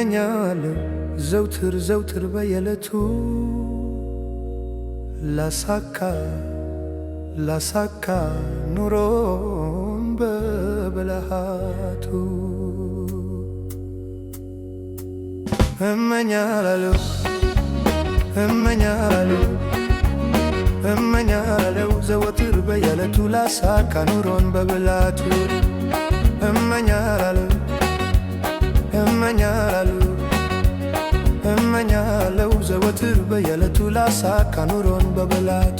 እመኛለሁ ዘውትር ዘውትር በየዕለቱ ላሳካ ኑሮን በብልሃቱ እመኛለሁ ዘወትር በየዕለቱ ላሳካ ኑሮን በብልሃቱ እመኛለሁ ዘወትር በየዕለቱ ላሳካ ኑሮን በብልሃቱ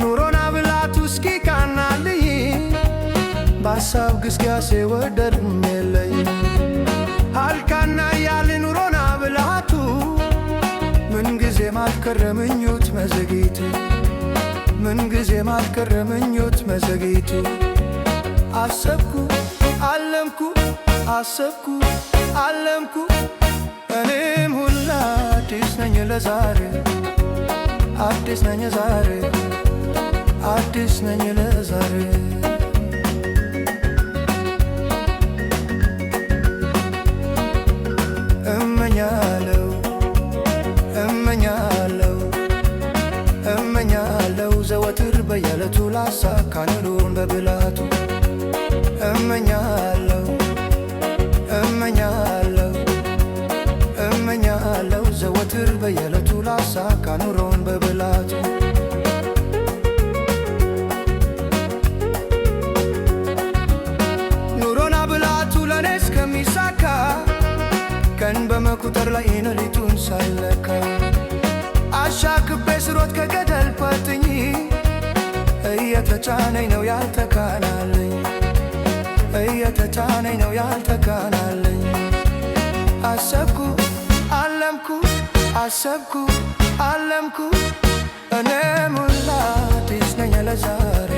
ኑሮን ብልሃቱ እስኪ ቃናልኝ በሐሳብ ግስጋሴ ወደርም የለኝ አልቃና ያለ ኑሮን ብልሃቱ ምንጊዜም አልቀረ ምኞት መዘግየቱ ምንጊዜም አልቀረ ምኞት መዘግየቱ አሰብኩ አለምኩ እኔም ሁላ አዲስ ነኝ ለዛሬ አዲስ ነኝ ለዛሬ እመኛለሁ ዘወትር በየዕለቱ ላሳካ ኑሮን በብልሃቱ እመኛለሁ ዘወትር በየዕለቱ ላሳካ ኑሮን በብልሃቱ ኑሮን ብልሃቱ ለኔ እስከሚሳካ ቀን በመቁጠር ላይ ሌሊቱን ሳይለካ አሻክቤ ስሮጥ ከገደል ፓትኝ እየተጫነኝ ነው ያልተካናለኝ አሰብኩ አለምኩ እኔም ሁላ አዲስ ነኝ ለዛሬ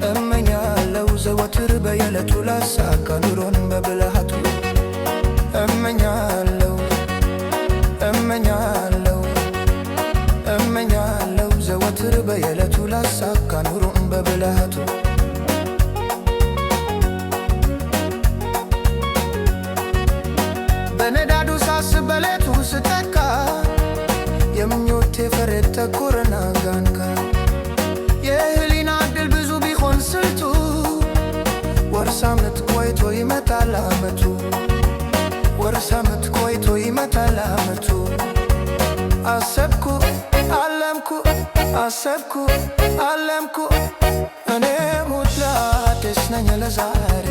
እመኛለሁ ዘወትር በየዕለቱ ላሳካ ኑሮን በብልሃቱ እመኛለሁ ዘወትር በየዕለቱ ላሳካ ኑሮን በብልሃቱ በነዳዱ ሳስብ በሌቱ ስተካ የምኞቴ ፈሬት ተኮረና ጋንካ የህሊና ዕድል ብዙ ቢሆን ስልቱ ወር ሳምንት ቆይቶ ይመጣል ዓመቱ አሰብኩ አለምኩ እኔም ሁላ አዲስ ነኝ ለዛሬ